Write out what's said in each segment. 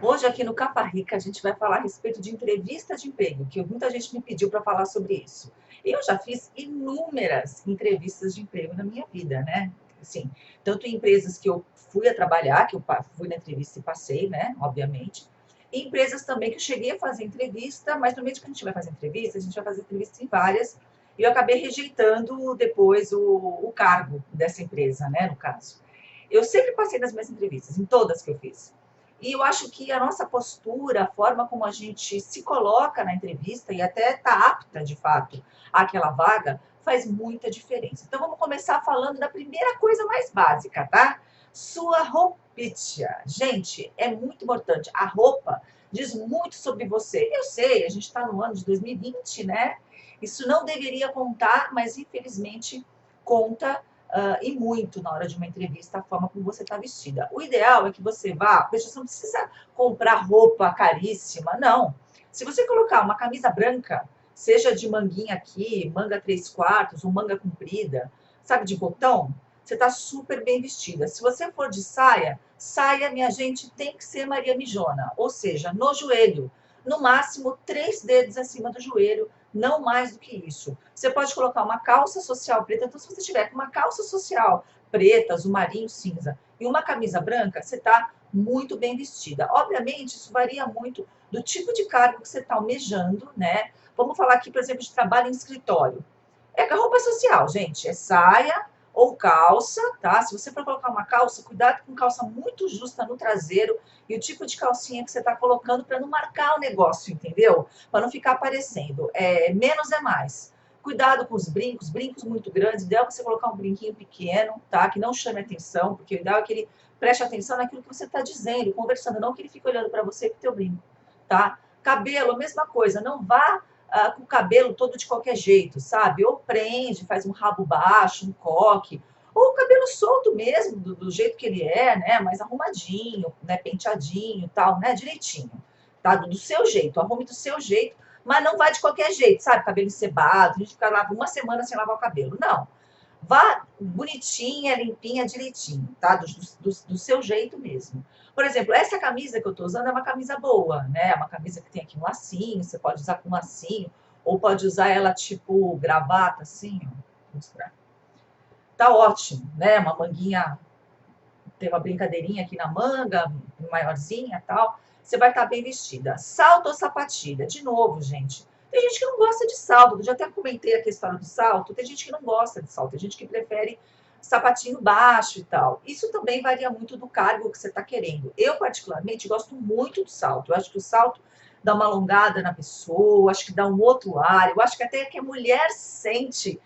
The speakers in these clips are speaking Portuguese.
Hoje aqui no Capa Rica a gente vai falar a respeito de entrevista de emprego, que muita gente me pediu para falar sobre isso. Eu já fiz inúmeras entrevistas de emprego na minha vida, né? Assim, tanto em empresas que eu fui a trabalhar, que eu fui na entrevista e passei, né? Obviamente. E empresas também que eu cheguei a fazer entrevista, mas normalmente quando a gente vai fazer entrevista, a gente vai fazer entrevista em várias, e eu acabei rejeitando depois o cargo dessa empresa, né? No caso. Eu sempre passei nas minhas entrevistas, em todas que eu fiz. E eu acho que a nossa postura, a forma como a gente se coloca na entrevista e até está apta, de fato, àquela vaga, faz muita diferença. Então, vamos começar falando da primeira coisa mais básica, tá? Sua roupinha. Gente, é muito importante. A roupa diz muito sobre você. Eu sei, a gente está no ano de 2020, né? Isso não deveria contar, mas infelizmente conta e muito na hora de uma entrevista a forma como você está vestida. O ideal é que você vá, você não precisa comprar roupa caríssima, não. Se você colocar uma camisa branca, seja de manguinha aqui, manga 3/4 ou manga comprida, sabe, de botão, você está super bem vestida. Se você for de saia, saia, minha gente, tem que ser Maria Mijona, ou seja, no joelho, no máximo 3 dedos acima do joelho, não mais do que isso. Você pode colocar uma calça social preta, então se você tiver com uma calça social preta, azul marinho, cinza e uma camisa branca, você está muito bem vestida. Obviamente, isso varia muito do tipo de cargo que você está almejando, né? Vamos falar aqui, por exemplo, de trabalho em escritório. É com a roupa social, gente, é saia ou calça, tá? Se você for colocar uma calça, cuidado com calça muito justa no traseiro e o tipo de calcinha que você está colocando para não marcar o negócio, entendeu? Para não ficar aparecendo. Menos é mais. Cuidado com os brincos, brincos muito grandes. O ideal é você colocar um brinquinho pequeno, tá? Que não chame atenção, porque o ideal é que ele preste atenção naquilo que você está dizendo, conversando, não que ele fique olhando para você com o teu brinco, tá? Cabelo, a mesma coisa. Não vá com o cabelo todo de qualquer jeito, sabe? Ou prende, faz um rabo baixo, um coque, ou o cabelo solto mesmo, do jeito que ele é, né? Mais arrumadinho, né? Penteadinho, tal, né? Direitinho, tá? Do seu jeito, arrume do seu jeito, mas não vai de qualquer jeito, sabe? Cabelo encebado, a gente fica lá uma semana sem lavar o cabelo. Não. Vá bonitinha, limpinha, direitinho, tá? Do seu jeito mesmo. Por exemplo, essa camisa que eu tô usando é uma camisa boa, né? É uma camisa que tem aqui um lacinho, você pode usar com lacinho, ou pode usar ela tipo gravata, assim, ó. Vou mostrar. Tá ótimo, né? Uma manguinha, tem uma brincadeirinha aqui na manga, maiorzinha e tal. Você vai estar bem vestida. Salto ou sapatilha? De novo, gente. Tem gente que não gosta de salto. Eu já até comentei aqui a história do salto. Tem gente que não gosta de salto. Tem gente que prefere sapatinho baixo e tal. Isso também varia muito do cargo que você está querendo. Eu, particularmente, gosto muito do salto. Eu acho que o salto dá uma alongada na pessoa, acho que dá um outro ar. Eu acho que até que a mulher sente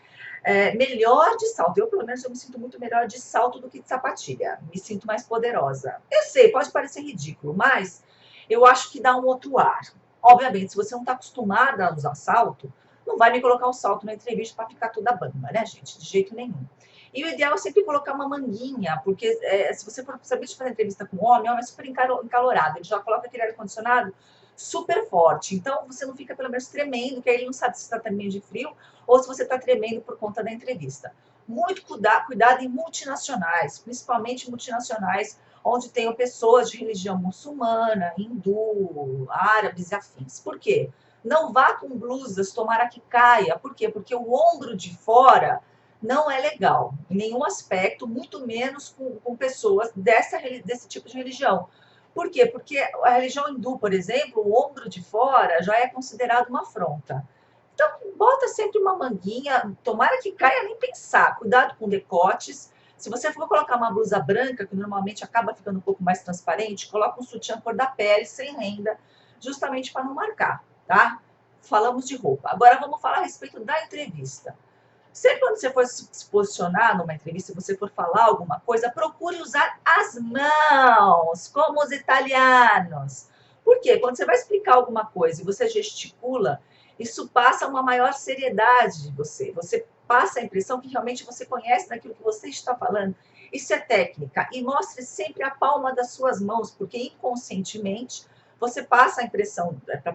melhor de salto. Eu, pelo menos, eu me sinto muito melhor de salto do que de sapatilha. Me sinto mais poderosa. Eu sei, pode parecer ridículo, mas eu acho que dá um outro ar. Obviamente, se você não está acostumada a usar salto, não vai me colocar um salto na entrevista para ficar toda bamba, né, gente? De jeito nenhum. E o ideal é sempre colocar uma manguinha, porque se você for saber de fazer entrevista com homem é super encalorado. Ele já coloca aquele ar-condicionado super forte. Então, você não fica, pelo menos, tremendo, que aí ele não sabe se está tremendo de frio ou se você está tremendo por conta da entrevista. Muito cuidado em multinacionais, principalmente multinacionais onde tenham pessoas de religião muçulmana, hindu, árabes e afins. Por quê? Não vá com blusas, tomara que caia. Por quê? Porque o ombro de fora não é legal, em nenhum aspecto, muito menos com pessoas desse tipo de religião. Por quê? Porque a religião hindu, por exemplo, o ombro de fora já é considerado uma afronta. Então, bota sempre uma manguinha, tomara que caia nem pensar. Cuidado com decotes. Se você for colocar uma blusa branca, que normalmente acaba ficando um pouco mais transparente, coloca um sutiã cor da pele, sem renda, justamente para não marcar, tá? Falamos de roupa. Agora vamos falar a respeito da entrevista. Sempre quando você for se posicionar numa entrevista, se você for falar alguma coisa, procure usar as mãos, como os italianos. Por quê? Quando você vai explicar alguma coisa e você gesticula, isso passa uma maior seriedade de você. Você passa a impressão que realmente você conhece daquilo que você está falando. Isso é técnica. E mostre sempre a palma das suas mãos, porque inconscientemente você passa a impressão para a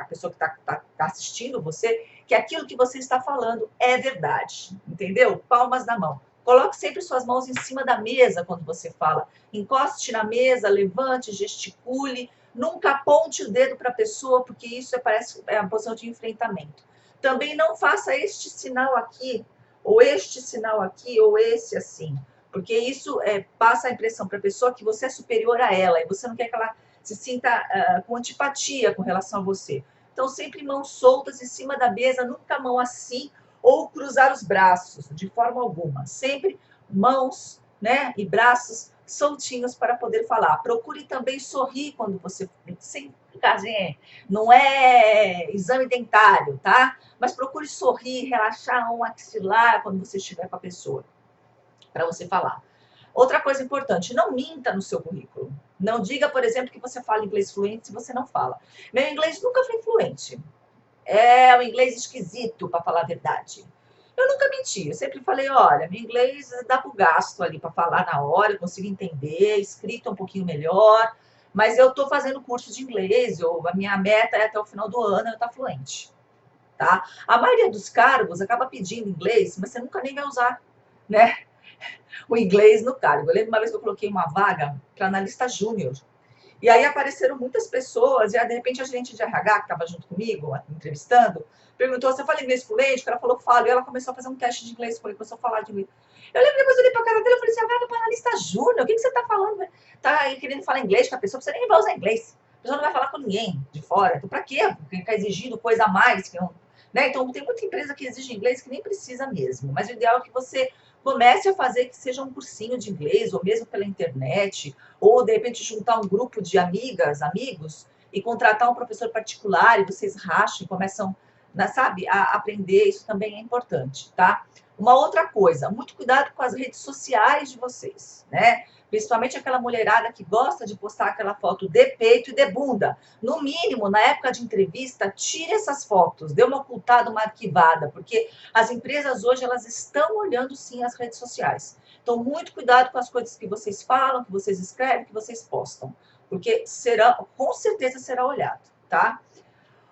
pessoa que está assistindo você, que aquilo que você está falando é verdade, entendeu? Palmas na mão. Coloque sempre suas mãos em cima da mesa quando você fala. Encoste na mesa, levante, gesticule, Nunca aponte o dedo para a pessoa, porque isso parece uma posição de enfrentamento. Também não faça este sinal aqui, ou este sinal aqui, ou esse assim, porque isso passa a impressão para a pessoa que você é superior a ela, e você não quer que ela se sinta com antipatia com relação a você. Então, sempre mãos soltas em cima da mesa, nunca mão assim, ou cruzar os braços, de forma alguma. Sempre mãos, né, e braços soltinhos para poder falar. Procure também sorrir quando você... Sem gente, não é exame dentário, tá? Mas procure sorrir, relaxar um maxilar quando você estiver com a pessoa, para você falar. Outra coisa importante, não minta no seu currículo. Não diga, por exemplo, que você fala inglês fluente se você não fala. Meu inglês nunca foi fluente. É um inglês esquisito, para falar a verdade. Eu nunca menti, eu sempre falei, olha, meu inglês dá pro gasto ali para falar na hora, eu consigo entender, escrito um pouquinho melhor, mas eu estou fazendo curso de inglês, a minha meta é até o final do ano eu estar fluente, tá? A maioria dos cargos acaba pedindo inglês, mas você nunca nem vai usar, né, o inglês no cargo. Eu lembro uma vez que eu coloquei uma vaga para analista júnior, e aí apareceram muitas pessoas, e aí, de repente a gerente de RH, que estava junto comigo, entrevistando, perguntou, você fala inglês fluente? O cara falou, falo. E ela começou a fazer um teste de inglês com ele, começou a falar de inglês. Eu lembro, depois eu olhei pra cara dele e falei assim, a vaga para analista júnior, o que você tá falando? Tá aí querendo falar inglês com a pessoa, você nem vai usar inglês. A pessoa não vai falar com ninguém de fora. Então, pra quê? Porque ficar exigindo coisa a mais, que não, né? Então, tem muita empresa que exige inglês que nem precisa mesmo. Mas o ideal é que você comece a fazer que seja um cursinho de inglês, ou mesmo pela internet, ou de repente juntar um grupo de amigas, amigos, e contratar um professor particular, e vocês racham e começam, sabe, a aprender. Isso também é importante, tá? Uma outra coisa, muito cuidado com as redes sociais de vocês, né? Principalmente aquela mulherada que gosta de postar aquela foto de peito e de bunda. No mínimo, na época de entrevista, tire essas fotos, dê uma ocultada, uma arquivada, porque as empresas hoje, elas estão olhando sim as redes sociais. Então, muito cuidado com as coisas que vocês falam, que vocês escrevem, que vocês postam, porque com certeza será olhado, tá?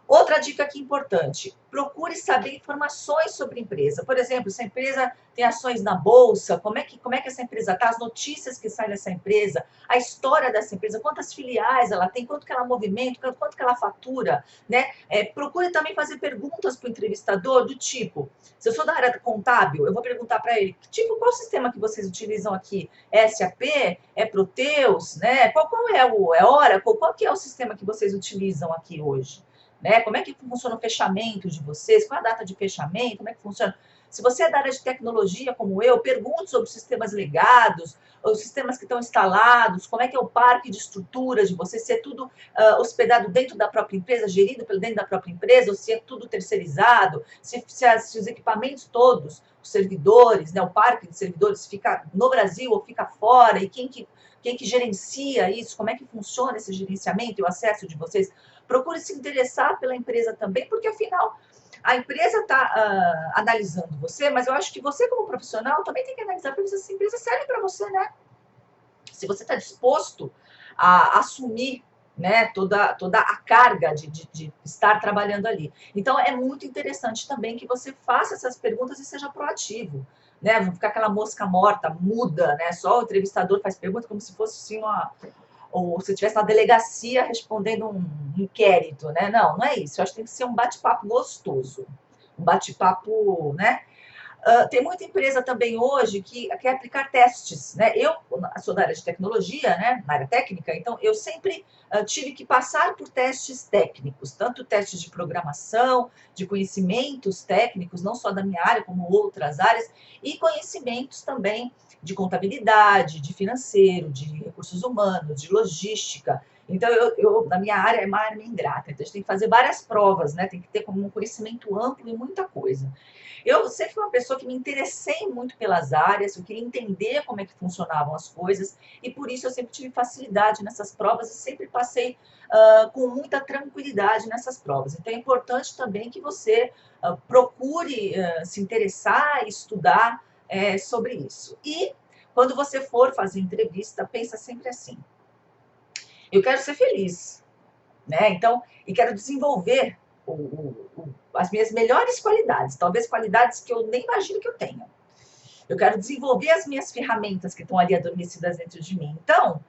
Outra dica aqui importante, procure saber informações sobre a empresa. Por exemplo, se a empresa tem ações na bolsa, como é que essa empresa está, as notícias que saem dessa empresa, a história dessa empresa, quantas filiais ela tem, quanto que ela movimenta, quanto que ela fatura, né? Procure também fazer perguntas para o entrevistador do tipo, se eu sou da área contábil, eu vou perguntar para ele, tipo, qual sistema que vocês utilizam aqui? É SAP? É Proteus? Né? Qual é Oracle? Qual que é o sistema que vocês utilizam aqui hoje? Né? Como é que funciona o fechamento de vocês? Qual a data de fechamento? Como é que funciona? Se você é da área de tecnologia, como eu, pergunte sobre sistemas legados, os sistemas que estão instalados, como é que é o parque de estrutura de vocês, se é tudo hospedado dentro da própria empresa, gerido dentro da própria empresa, ou se é tudo terceirizado, se os equipamentos todos, os servidores, né, o parque de servidores fica no Brasil ou fica fora, e quem que gerencia isso, como é que funciona esse gerenciamento e o acesso de vocês. Procure se interessar pela empresa também, porque afinal a empresa está analisando você, mas eu acho que você como profissional também tem que analisar para ver se essa empresa serve para você, né? Se você está disposto a assumir, né, toda a carga de estar trabalhando ali. Então, é muito interessante também que você faça essas perguntas e seja proativo, né? Não ficar aquela mosca morta, muda, né? Só o entrevistador faz pergunta como se fosse assim ou se estivesse na delegacia respondendo um inquérito, né? Não, não é isso. Eu acho que tem que ser um bate-papo gostoso. Um bate-papo, né? Tem muita empresa também hoje que quer aplicar testes, né? Eu sou da área de tecnologia, né? Na área técnica, então eu sempre tive que passar por testes técnicos, tanto testes de programação, de conhecimentos técnicos, não só da minha área, como outras áreas, e conhecimentos também de contabilidade, de financeiro, de recursos humanos, de logística. Então, na minha área, é uma área meio ingrata. Então, a gente tem que fazer várias provas, né? Tem que ter como um conhecimento amplo e muita coisa. Eu sempre fui uma pessoa que me interessei muito pelas áreas, eu queria entender como é que funcionavam as coisas, e por isso eu sempre tive facilidade nessas provas e sempre passei com muita tranquilidade nessas provas. Então, é importante também que você procure se interessar e estudar sobre isso. E, quando você for fazer entrevista, pensa sempre assim, eu quero ser feliz, né? Então, e quero desenvolver as minhas melhores qualidades, talvez qualidades que eu nem imagino que eu tenha. Eu quero desenvolver as minhas ferramentas que estão ali adormecidas dentro de mim. Então,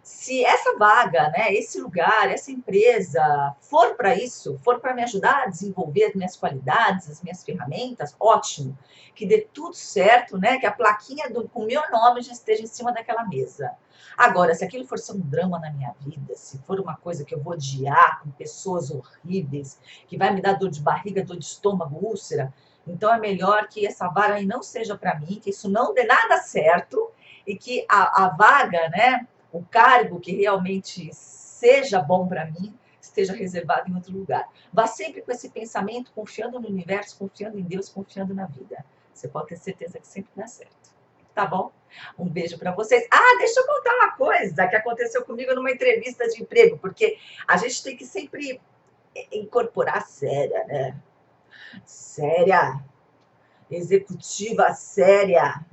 Se essa vaga, né, esse lugar, essa empresa for para isso, for para me ajudar a desenvolver as minhas qualidades, as minhas ferramentas, ótimo. Que dê tudo certo, né? Que a plaquinha com o meu nome já esteja em cima daquela mesa. Agora, se aquilo for ser um drama na minha vida, se for uma coisa que eu vou odiar, com pessoas horríveis, que vai me dar dor de barriga, dor de estômago, úlcera, então é melhor que essa vaga aí não seja para mim, que isso não dê nada certo e que a vaga, né, o cargo que realmente seja bom para mim, esteja reservado em outro lugar. Vá sempre com esse pensamento, confiando no universo, confiando em Deus, confiando na vida. Você pode ter certeza que sempre dá certo. Tá bom? Um beijo para vocês. Ah, deixa eu contar uma coisa que aconteceu comigo numa entrevista de emprego, porque a gente tem que sempre incorporar séria, né? Séria, executiva séria.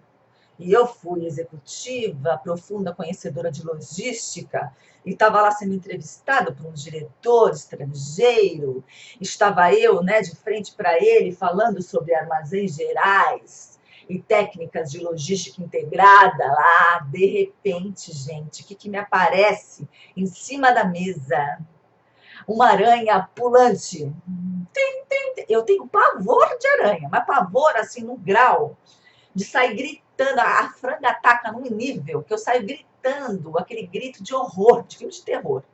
E eu fui executiva, profunda conhecedora de logística, e estava lá sendo entrevistada por um diretor estrangeiro. Estava eu, né, de frente para ele, falando sobre armazéns gerais e técnicas de logística integrada lá. De repente, gente, o que me aparece em cima da mesa? Uma aranha pulante. Eu tenho pavor de aranha, mas pavor assim no grau de sair gritando, a franga ataca num nível que eu saio gritando, aquele grito de horror, de filme de terror.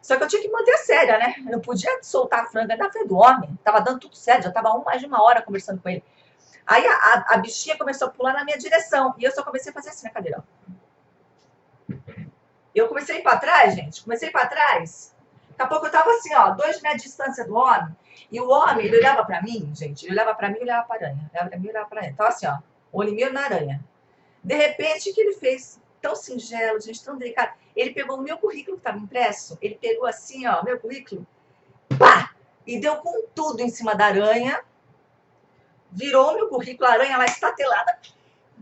Só que eu tinha que manter séria, né? Eu não podia soltar a franga na frente do homem, tava dando tudo certo, já tava mais de uma hora conversando com ele. Aí a bichinha começou a pular na minha direção, e eu só comecei a fazer assim na cadeira. Eu comecei a ir pra trás, gente, comecei a ir pra trás. Daqui a pouco eu tava assim, ó, 2 metros de distância do homem, e o homem, ele olhava pra mim, gente, ele olhava pra mim e olhava pra aranha, olhava pra mim e olhava pra aranha. Tava assim, ó, olho meu na aranha. De repente, o que ele fez? Tão singelo, gente, tão delicado. Ele pegou o meu currículo que estava impresso, ele pegou assim, ó, meu currículo, pá! E deu com tudo em cima da aranha, virou o meu currículo, a aranha lá estatelada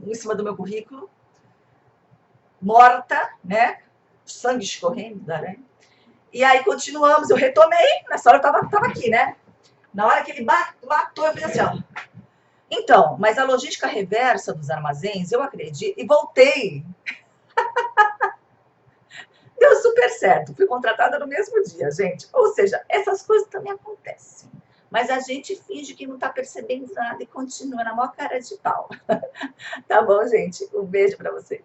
em cima do meu currículo, morta, né? Sangue escorrendo da aranha. E aí continuamos, eu retomei, nessa hora eu tava aqui, né? Na hora que ele matou, eu fiz assim, ó. Então, mas a logística reversa dos armazéns, eu acredito, e voltei. Deu super certo, fui contratada no mesmo dia, gente. Ou seja, essas coisas também acontecem. Mas a gente finge que não tá percebendo nada e continua na maior cara de pau. Tá bom, gente? Um beijo para vocês.